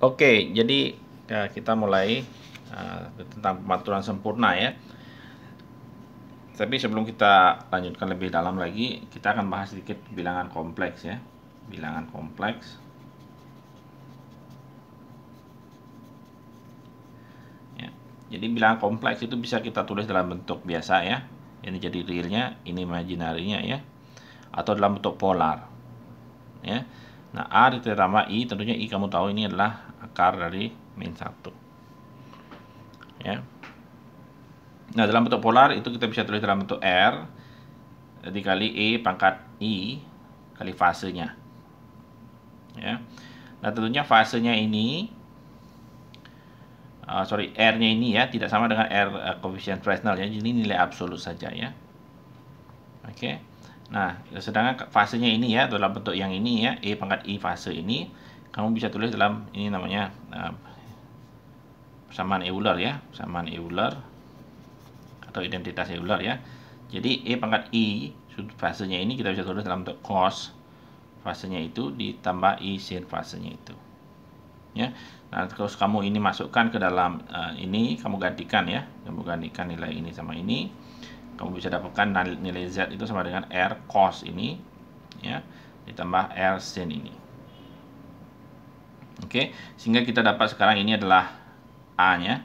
Oke, jadi kita mulai tentang pemantauan sempurna ya. Tapi sebelum kita lanjutkan lebih dalam lagi, kita akan bahas sedikit bilangan kompleks ya. Bilangan kompleks. Ya. Jadi bilangan kompleks itu bisa kita tulis dalam bentuk biasa ya. Ini jadi realnya, ini imaginary-nya ya. Atau dalam bentuk polar. Ya. Nah, A ditambah I, tentunya I kamu tahu ini adalah akar dari min 1. Ya. Nah, dalam bentuk polar itu kita bisa tulis dalam bentuk R dikali E pangkat I kali fasenya. Ya. Nah, tentunya fasenya ini R-nya ini ya tidak sama dengan R koefisien Fresnel ya. Jadi nilai absolut saja ya. Oke. Nah, sedangkan fasenya ini ya dalam bentuk yang ini ya, E pangkat I fase ini kamu bisa tulis dalam ini namanya persamaan Euler ya, persamaan Euler atau identitas Euler ya. Jadi E pangkat I sudut fasenya ini kita bisa tulis dalam bentuk cos fasenya itu ditambah I sin fasenya itu. Ya. Nah, terus kamu ini masukkan ke dalam ini, kamu gantikan ya. Kamu gantikan nilai ini sama ini. Kamu bisa dapatkan nilai Z itu sama dengan R cos ini ya, ditambah R sin ini. Oke, sehingga kita dapat sekarang ini adalah A-nya.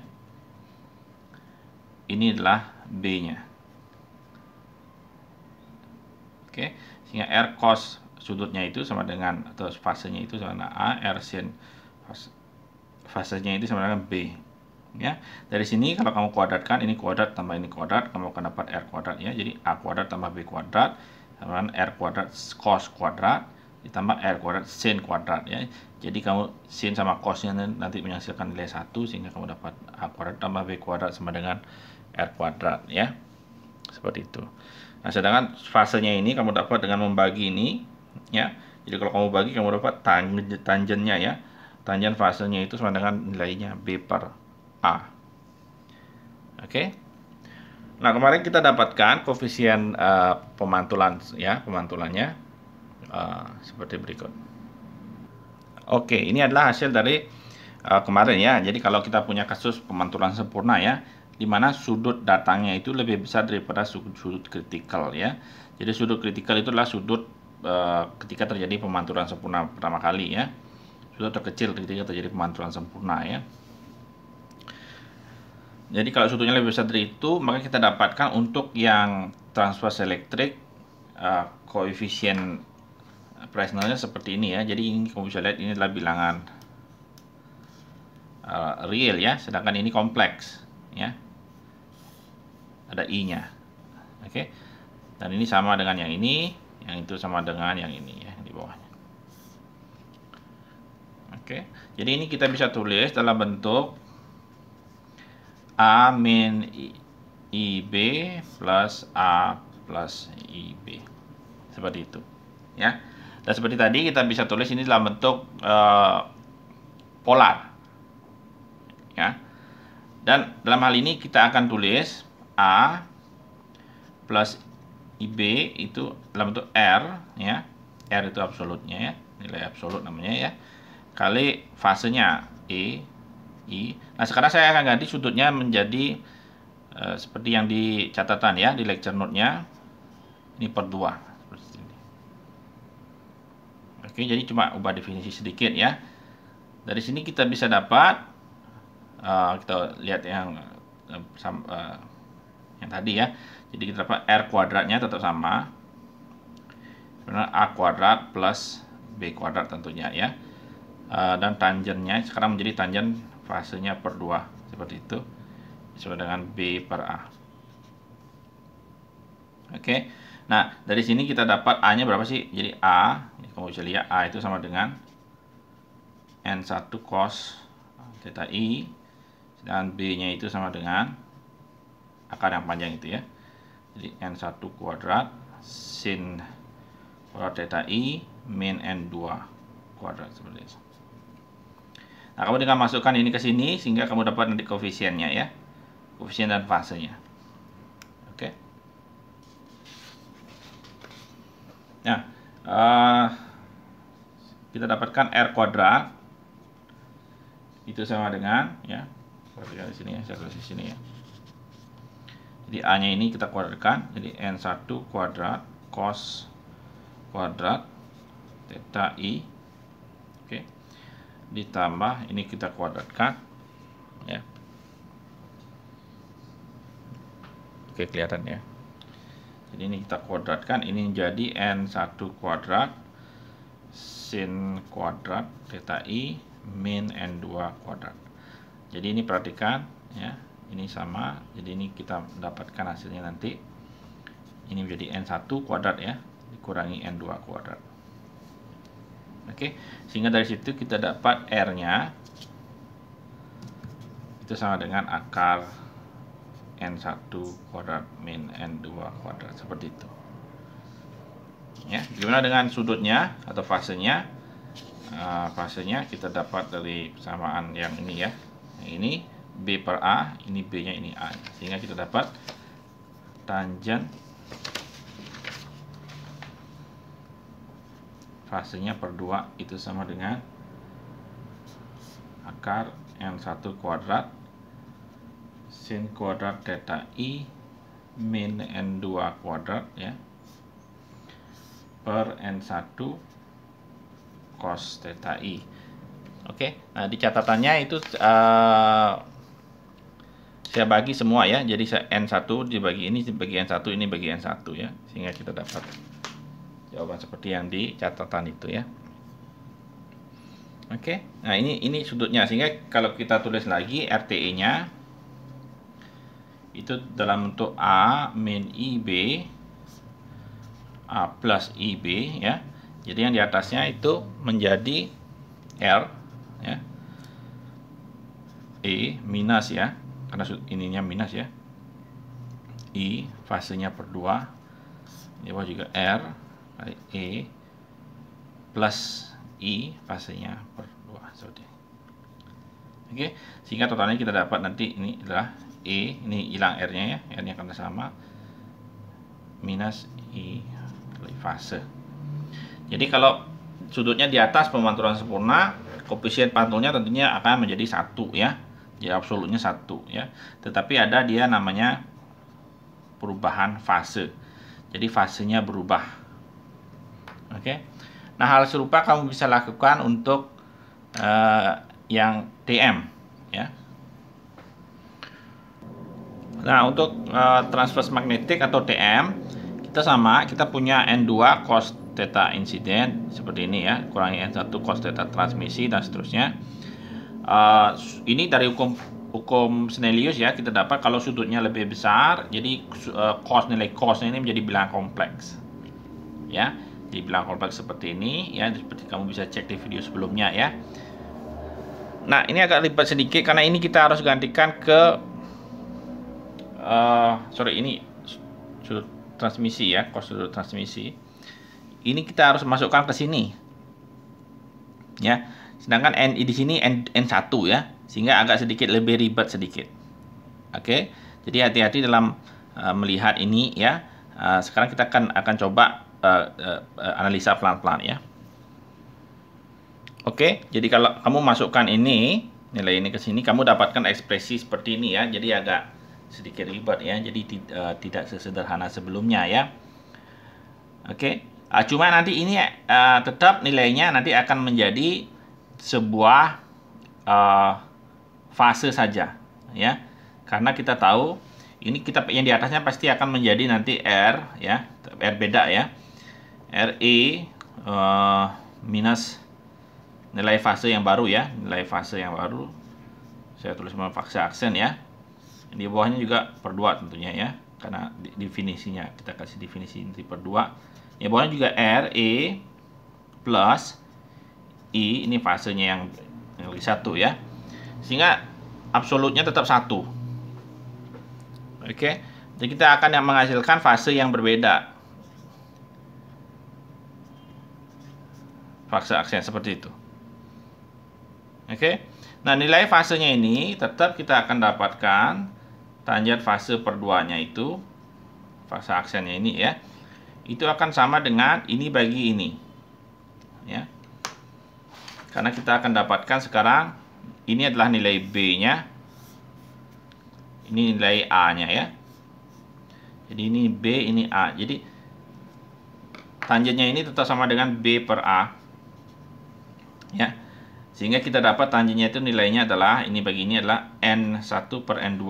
Ini adalah B-nya. Oke, sehingga R cos sudutnya itu sama dengan, atau fasenya itu sama dengan A, R sin fasenya itu sama dengan B. Ya, dari sini kalau kamu kuadratkan, ini kuadrat tambah ini kuadrat, kamu akan dapat R kuadrat ya. Jadi A kuadrat tambah B kuadrat sama dengan R kuadrat cos kuadrat ditambah R kuadrat sin kuadrat ya. Jadi kamu sin sama cosnya nanti menghasilkan nilai 1, sehingga kamu dapat A kuadrat tambah B kuadrat sama dengan R kuadrat ya. Seperti itu. Nah, sedangkan fasenya ini kamu dapat dengan membagi ini ya. Jadi kalau kamu bagi, kamu dapat tangennya ya. Tangen fasenya itu sama dengan nilainya B per A. Oke. Nah, kemarin kita dapatkan koefisien pemantulan ya, pemantulannya seperti berikut. Oke, ini adalah hasil dari kemarin ya. Jadi kalau kita punya kasus pemantulan sempurna ya, di mana sudut datangnya itu lebih besar daripada sudut kritikal ya. Jadi sudut kritikal itu adalah sudut ketika terjadi pemantulan sempurna pertama kali ya. Sudut terkecil ketika terjadi pemantulan sempurna ya. Jadi kalau sudutnya lebih besar dari itu, maka kita dapatkan untuk yang transverse elektrik koefisien Fresnelnya seperti ini ya. Jadi ini kamu bisa lihat, ini adalah bilangan real ya, sedangkan ini kompleks ya. Ada I-nya. Oke. Dan ini sama dengan yang ini, yang itu sama dengan yang ini ya di bawahnya. Oke. Jadi ini kita bisa tulis dalam bentuk A min IB plus A plus IB. Seperti itu. Ya. Dan seperti tadi kita bisa tulis ini dalam bentuk polar. Ya. Dan dalam hal ini kita akan tulis A plus IB itu dalam bentuk R ya. R itu absolutnya ya, nilai absolut namanya ya. Kali fasenya E, I. Nah, sekarang saya akan ganti sudutnya menjadi seperti yang di catatan ya, di lecture note-nya. Ini per 2 seperti ini. Oke, jadi cuma ubah definisi sedikit ya. Dari sini kita bisa dapat kita lihat yang tadi ya. Jadi kita dapat R kuadratnya tetap sama. Sebenarnya A kuadrat plus B kuadrat tentunya ya. Dan tangennya sekarang menjadi tangen fasenya per 2 seperti itu. Sesuai dengan B per A. Oke. Nah, dari sini kita dapat A-nya berapa sih? Jadi A, kamu bisa lihat A itu sama dengan N1 cos theta I, dan B-nya itu sama dengan akar yang panjang itu ya. Jadi N1 kuadrat sin kuadrat theta I min N2 kuadrat seperti itu. Nah, kamu tinggal masukkan ini ke sini sehingga kamu dapat nanti koefisiennya ya. Koefisien dan fasenya. Oke. Nah, kita dapatkan R kuadrat itu sama dengan, ya, perhatikan di sini ya, saya tulis di sini ya. Jadi A-nya ini kita kuadratkan, jadi N1 kuadrat cos kuadrat theta I, oke, ditambah ini kita kuadratkan, ya. Oke, kelihatan ya. Jadi ini kita kuadratkan, ini jadi N1 kuadrat sin kuadrat theta I min N2 kuadrat. Jadi ini perhatikan ya, ini sama, jadi ini kita mendapatkan hasilnya nanti ini menjadi N1 kuadrat ya, dikurangi N2 kuadrat. Oke, sehingga dari situ kita dapat R-nya itu sama dengan akar N1 kuadrat min N2 kuadrat, seperti itu. Ya, gimana dengan sudutnya atau fasenya? Fasenya kita dapat dari persamaan yang ini ya. Yang ini B per A, ini B-nya, ini A. Sehingga kita dapat tangen fasenya per 2 itu sama dengan akar N1 kuadrat sin kuadrat theta I min N2 kuadrat ya, per N1 cos theta I. Oke, nah di catatannya itu saya bagi semua ya, jadi N1 dibagi ini dibagi N1, ini bagi N1 ya, sehingga kita dapat jawaban seperti yang di catatan itu ya. Oke, nah ini sudutnya, sehingga kalau kita tulis lagi RTE-nya itu dalam bentuk A min IB A plus IB ya. Jadi yang di atasnya itu menjadi R ya, E minus ya, karena ininya minus ya, I fasenya per 2, di bawah juga R kali E plus I fasenya per 2 seperti ini. Oke, sehingga totalnya kita dapat nanti ini adalah E, ini hilang R-nya ya, R-nya karena sama, minus I kali fase. Jadi kalau sudutnya di atas pemantulan sempurna, koefisien pantulnya tentunya akan menjadi 1 ya. Jadi absolutnya 1 ya. Tetapi ada dia namanya perubahan fase. Jadi fasenya berubah. Oke. Nah, hal serupa kamu bisa lakukan untuk yang TM ya. Nah, untuk transverse magnetik atau TM, kita punya N2 cos theta insiden seperti ini ya, kurangi N1 cos theta transmisi dan seterusnya. Ini dari hukum Snellius ya, kita dapat kalau sudutnya lebih besar, jadi nilai cosnya ini menjadi bilangan kompleks ya, di bilangan kompleks seperti ini ya, seperti kamu bisa cek di video sebelumnya ya. Nah, ini agak ribet sedikit karena ini kita harus gantikan ke ini sudut transmisi ya, cos sudut transmisi. Ini kita harus masukkan ke sini ya, sedangkan di sini N1 ya, sehingga agak sedikit lebih ribet sedikit. Oke, jadi hati-hati dalam melihat ini ya. Sekarang kita akan coba analisa pelan-pelan ya. Oke, jadi kalau kamu masukkan ini, nilai ini ke sini, kamu dapatkan ekspresi seperti ini ya. Jadi agak sedikit ribet ya, jadi tidak sesederhana sebelumnya ya. Oke. Cuma nanti ini tetap nilainya nanti akan menjadi sebuah fase saja ya, karena kita tahu ini yang di atasnya pasti akan menjadi nanti R ya, R beda ya, RE minus nilai fase yang baru ya, nilai fase yang baru saya tulis sama fase aksen ya, di bawahnya juga per 2 tentunya ya, karena definisinya kita kasih definisi nanti per 2. Ya, bawahnya juga R, E, plus I, ini fasenya yang lebih 1 ya. Sehingga absolutnya tetap 1. Oke, jadi kita akan menghasilkan fase yang berbeda. Fase aksen seperti itu. Oke, nah nilai fasenya ini tetap kita akan dapatkan tanjat fase per 2-nya itu, fase aksennya ini ya, itu akan sama dengan ini bagi ini ya, karena kita akan dapatkan sekarang ini adalah nilai B-nya, ini nilai A-nya ya. Jadi ini B, ini A. Jadi tangennya ini tetap sama dengan B per A. Ya. Sehingga kita dapat tangennya itu nilainya adalah, ini bagi ini adalah N1 per N2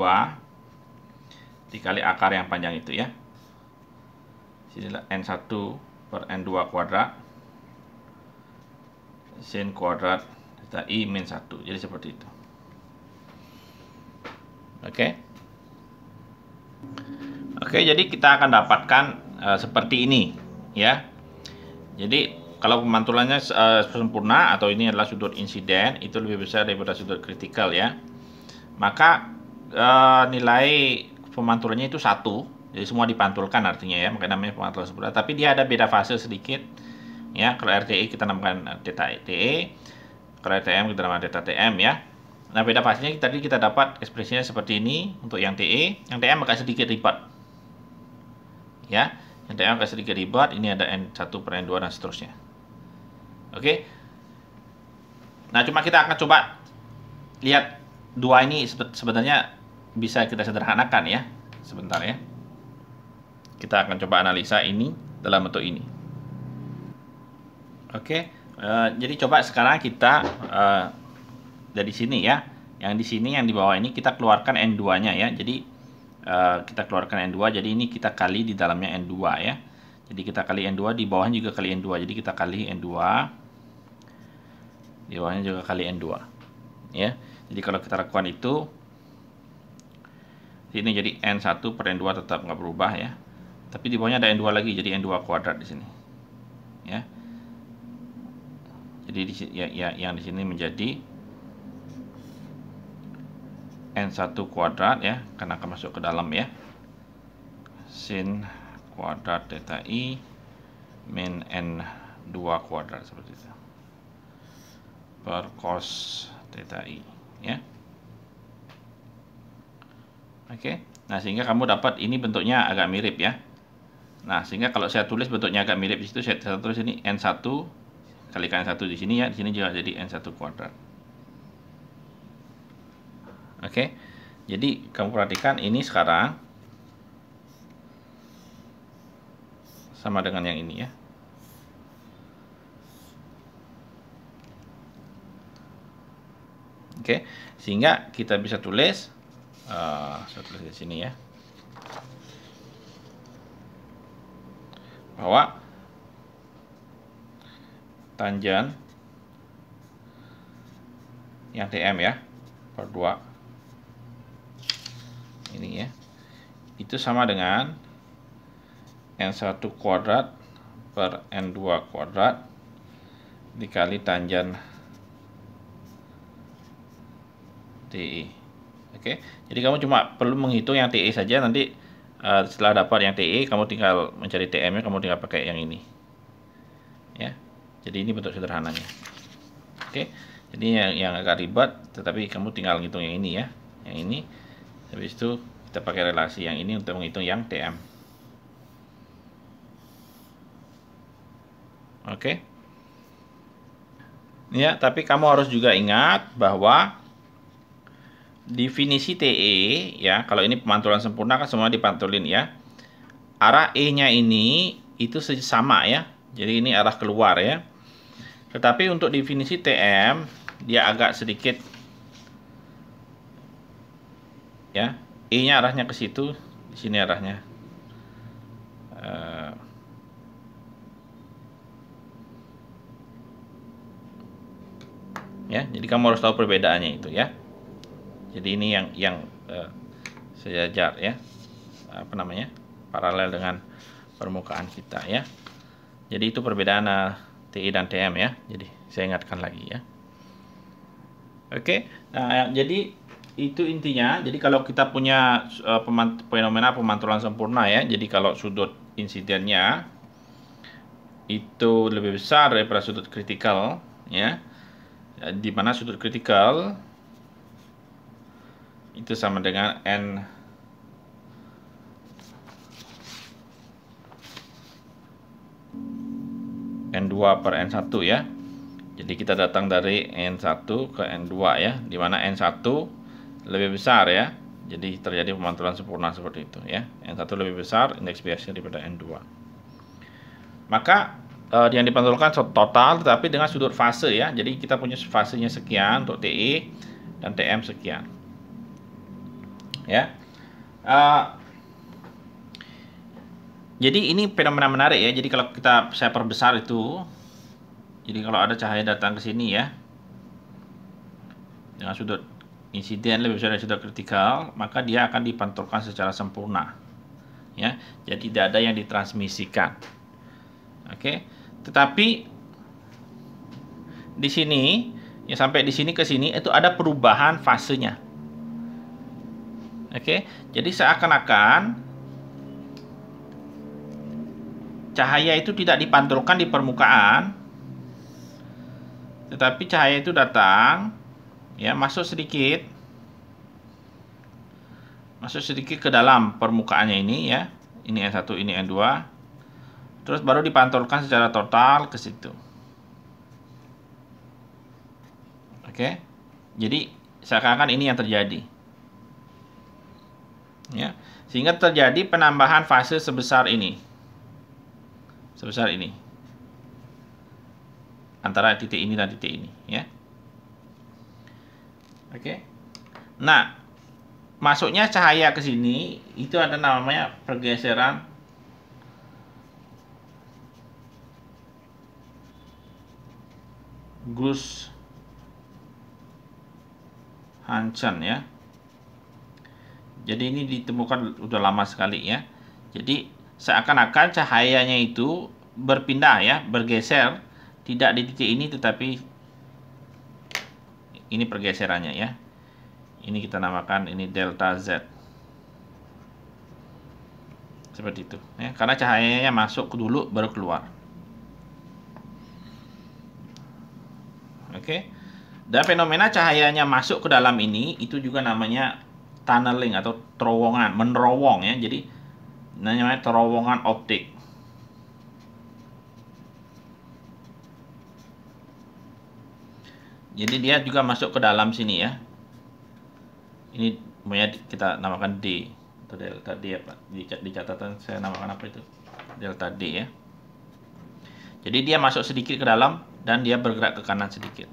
dikali akar yang panjang itu ya. Sini adalah N1 per N2 kuadrat sin kuadrat theta I min 1. Jadi seperti itu. Oke, jadi kita akan dapatkan seperti ini ya. Jadi kalau pemantulannya sempurna atau ini adalah sudut insiden itu lebih besar daripada sudut kritikal ya, maka nilai pemantulannya itu 1. Jadi semua dipantulkan artinya ya, makanya namanya pemantulan sempurna. Tapi dia ada beda fase sedikit ya. Kalau RTE kita namakan theta TE, kalau RTM kita namakan theta TM ya. Nah, beda fasenya tadi kita dapat ekspresinya seperti ini untuk yang TE, yang TM agak sedikit ribet. Ya, yang TM agak sedikit ribet, ini ada N1 per N2 dan seterusnya. Oke. Nah, cuma kita akan coba lihat dua ini sebenarnya bisa kita sederhanakan ya. Sebentar ya. Kita akan coba analisa ini dalam bentuk ini. Oke, jadi coba sekarang kita dari sini ya, yang di sini yang di bawah ini kita keluarkan N2-nya ya. Jadi kita keluarkan N2, jadi ini kita kali di dalamnya N2 ya. Jadi kita kali N2, di bawahnya juga kali N2. Jadi kita kali N2, di bawahnya juga kali N2 ya. Jadi kalau kita lakukan itu, ini jadi N1 per N2 tetap nggak berubah ya. Tapi di bawahnya ada N2 lagi, jadi N2 kuadrat di sini ya. Jadi yang di sini menjadi N1 kuadrat ya, karena akan masuk ke dalam ya, sin kuadrat theta I min N2 kuadrat seperti itu per cos theta I ya. Oke. Nah, sehingga kamu dapat ini bentuknya agak mirip ya. Nah, sehingga kalau saya tulis bentuknya agak mirip di situ, saya tulis ini N1 kalikan N1 di sini ya, di sini juga jadi N1 kuadrat. Oke. Jadi kamu perhatikan ini sekarang sama dengan yang ini ya. Oke, sehingga kita bisa tulis, saya tulis di sini ya, bahwa tangen yang TM ya per 2 ini ya, itu sama dengan N1 kuadrat per N2 kuadrat dikali tangen TE. Oke, jadi kamu cuma perlu menghitung yang TE saja, nanti setelah dapat yang TE kamu tinggal mencari TM-nya, kamu tinggal pakai yang ini ya. Jadi ini bentuk sederhananya. Oke, jadi yang agak ribet, tetapi kamu tinggal ngitung yang ini ya, yang ini. Habis itu kita pakai relasi yang ini untuk menghitung yang TM. Oke. Ya, tapi kamu harus juga ingat bahwa definisi TE ya, kalau ini pemantulan sempurna kan semua dipantulin ya. Arah E-nya ini itu sama ya. Jadi ini arah keluar ya. Tetapi untuk definisi TM dia agak sedikit ya. E-nya arahnya ke situ, di sini arahnya ya. Jadi kamu harus tahu perbedaannya itu ya. Jadi ini yang sejajar ya, apa namanya, paralel dengan permukaan kita ya. Jadi itu perbedaan TI dan TM ya. Jadi saya ingatkan lagi ya. Oke, nah jadi itu intinya. Jadi kalau kita punya fenomena pemantulan sempurna ya, jadi kalau sudut insidennya itu lebih besar daripada sudut kritikal ya, di mana sudut kritikal itu sama dengan N2 per N1 ya. Jadi kita datang dari N1 ke N2 ya, di mana N1 lebih besar ya. Jadi terjadi pemantulan sempurna seperti itu ya. N1 lebih besar indeks biasnya daripada N2. Maka yang dipantulkan total tetapi dengan sudut fase ya. Jadi kita punya fasenya sekian untuk TE dan TM sekian. Ya. Jadi ini fenomena menarik ya. Jadi kalau saya perbesar itu, jadi kalau ada cahaya datang ke sini ya, dengan sudut insiden lebih besar dari sudut kritikal, maka dia akan dipantulkan secara sempurna. Ya, jadi tidak ada yang ditransmisikan. Oke, tetapi di sini ya, sampai di sini ke sini itu ada perubahan fasenya. Oke, jadi seakan-akan cahaya itu tidak dipantulkan di permukaan, tetapi cahaya itu datang ya, masuk sedikit ke dalam permukaannya ini ya. Ini N1, ini N2. Terus baru dipantulkan secara total ke situ. Oke. Jadi seakan-akan ini yang terjadi. Ya, sehingga terjadi penambahan fase sebesar ini. Sebesar ini. Antara titik ini dan titik ini ya. Oke. Nah, masuknya cahaya ke sini itu ada namanya pergeseran Gus-Hansen ya. Jadi ini ditemukan udah lama sekali ya. Jadi seakan-akan cahayanya itu berpindah ya, bergeser, tidak di titik ini tetapi ini pergeserannya ya. Ini kita namakan ini delta Z. Seperti itu ya, karena cahayanya masuk dulu baru keluar. Oke. Dan fenomena cahayanya masuk ke dalam ini itu juga namanya tunneling atau terowongan, menerowong ya. Jadi namanya terowongan optik. Jadi dia juga masuk ke dalam sini ya. Ini kita namakan D atau delta D ya Pak. Di catatan saya namakan apa itu? Delta D ya. Jadi dia masuk sedikit ke dalam dan dia bergerak ke kanan sedikit.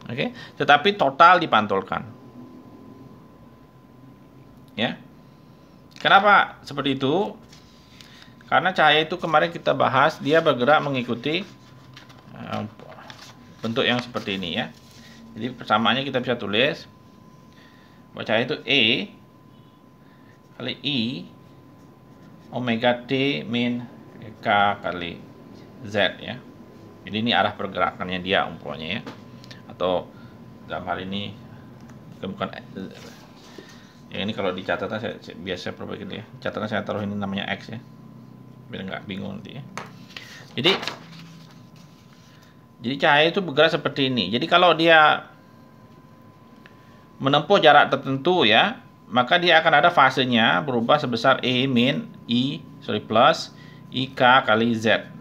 Oke, tetapi total dipantulkan. Ya. Kenapa seperti itu? Karena cahaya itu kemarin kita bahas dia bergerak mengikuti bentuk yang seperti ini ya. Jadi persamaannya kita bisa tulis bahwa cahaya itu E kali I omega T min K kali Z ya. Jadi ini arah pergerakannya dia umpamanya ya. Atau dalam hal ini bukan yang ini kalau di catatan saya biasa perbaiki ya. Catatan saya taruh ini namanya X ya. Biar nggak bingung nanti ya. Jadi cahaya itu bergerak seperti ini. Jadi kalau dia menempuh jarak tertentu ya, maka dia akan ada fasenya berubah sebesar E min I plus IK kali Z.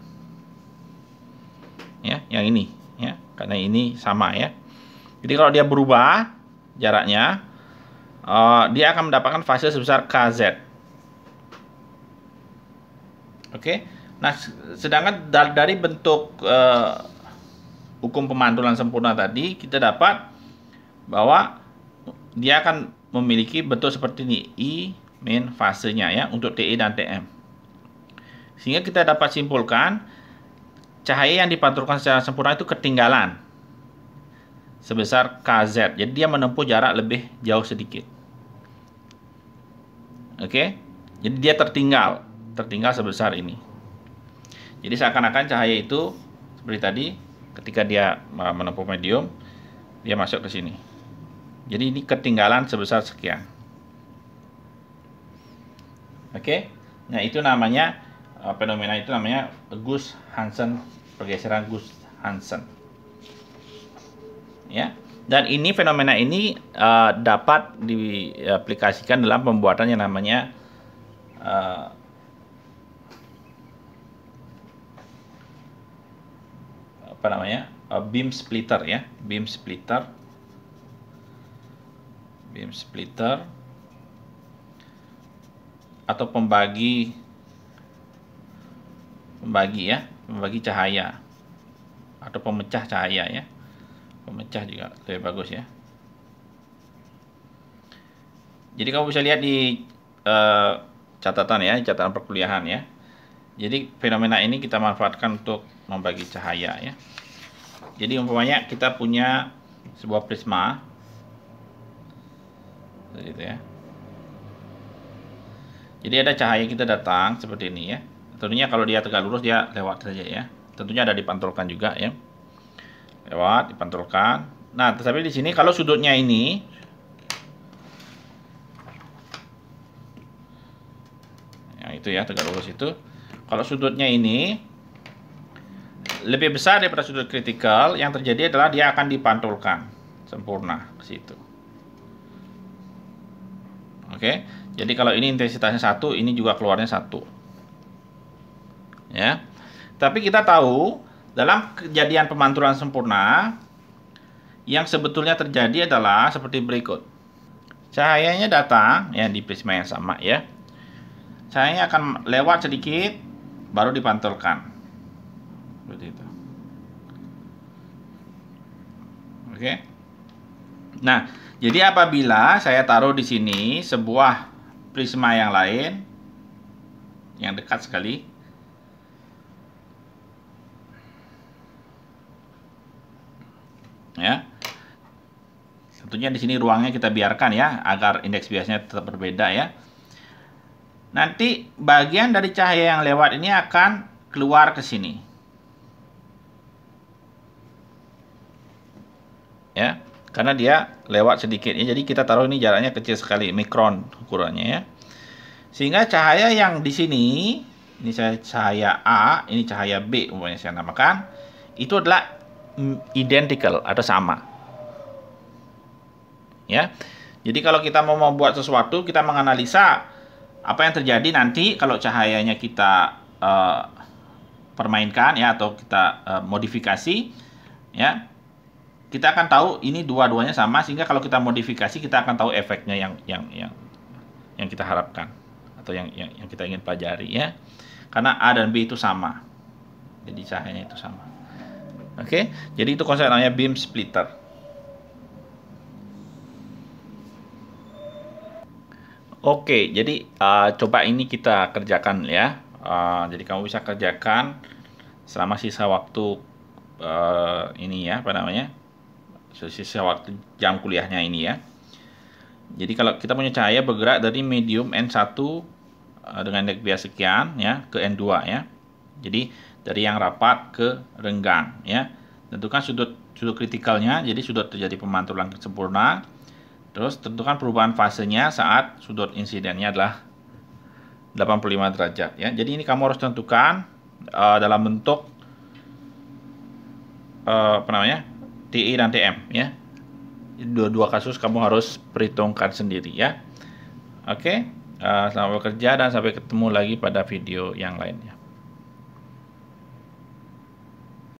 Ya, yang ini ya, karena ini sama ya. Jadi kalau dia berubah jaraknya, dia akan mendapatkan fase sebesar KZ. Oke. Nah, sedangkan dari bentuk hukum pemantulan sempurna tadi kita dapat bahwa dia akan memiliki bentuk seperti ini, I min fasenya ya untuk TE dan TM. Sehingga kita dapat simpulkan cahaya yang dipantulkan secara sempurna itu ketinggalan sebesar KZ. Jadi dia menempuh jarak lebih jauh sedikit. Oke. Jadi dia tertinggal sebesar ini. Jadi seakan-akan cahaya itu seperti tadi ketika dia menempuh medium, dia masuk ke sini. Jadi ini ketinggalan sebesar sekian. Oke. Nah, itu namanya fenomena itu namanya Gus-Hansen, pergeseran Gus-Hansen. Ya. Dan ini fenomena ini dapat diaplikasikan dalam pembuatan yang namanya beam splitter ya, beam splitter atau pembagi cahaya atau pemecah cahaya ya. Pemecah juga lebih bagus ya. Jadi kamu bisa lihat di catatan ya, catatan perkuliahan ya. Jadi fenomena ini kita manfaatkan untuk membagi cahaya ya. Jadi umpamanya kita punya sebuah prisma, gitu ya. Jadi ada cahaya kita datang seperti ini ya. Tentunya kalau dia tegak lurus dia lewat saja ya. Tentunya ada dipantulkan juga ya. Lewat, dipantulkan. Nah, tetapi di sini kalau sudutnya ini yang itu ya, tegak lurus itu. Kalau sudutnya ini lebih besar daripada sudut kritikal, yang terjadi adalah dia akan dipantulkan sempurna ke situ. Oke, jadi kalau ini intensitasnya 1, ini juga keluarnya 1. Ya. Tapi kita tahu dalam kejadian pemantulan sempurna yang sebetulnya terjadi adalah seperti berikut. Cahayanya datang ya di prisma yang sama ya. Cahayanya akan lewat sedikit baru dipantulkan. Seperti itu. Oke. Nah, jadi apabila saya taruh di sini sebuah prisma yang lain yang dekat sekali, ya. Tentunya di sini ruangnya kita biarkan ya agar indeks biasnya tetap berbeda ya. Nanti bagian dari cahaya yang lewat ini akan keluar ke sini. Ya, karena dia lewat sedikit ya. Jadi kita taruh ini jaraknya kecil sekali, mikron ukurannya ya. Sehingga cahaya yang di sini, ini cahaya A, ini cahaya B umpamanya saya namakan, itu adalah identical atau sama. Ya. Jadi kalau kita mau membuat sesuatu, kita menganalisa apa yang terjadi nanti kalau cahayanya kita permainkan ya atau kita modifikasi ya. Kita akan tahu ini dua-duanya sama, sehingga kalau kita modifikasi kita akan tahu efeknya yang kita harapkan atau yang kita ingin pelajari ya. Karena A dan B itu sama. Jadi cahayanya itu sama. Oke, jadi itu konsep namanya beam splitter. Oke, jadi coba ini kita kerjakan ya. Jadi kamu bisa kerjakan selama sisa waktu ini ya, sisa waktu jam kuliahnya ini ya. Jadi kalau kita punya cahaya bergerak dari medium N1 dengan indeks bias sekian ya ke N2 ya. Jadi dari yang rapat ke renggang ya. Tentukan sudut kritikalnya, jadi sudut terjadi pemantulan sempurna. Terus tentukan perubahan fasenya saat sudut insidennya adalah 85 derajat ya. Jadi ini kamu harus tentukan dalam bentuk TI dan TM ya. Dua kasus kamu harus perhitungkan sendiri ya. Oke, selamat bekerja dan sampai ketemu lagi pada video yang lainnya.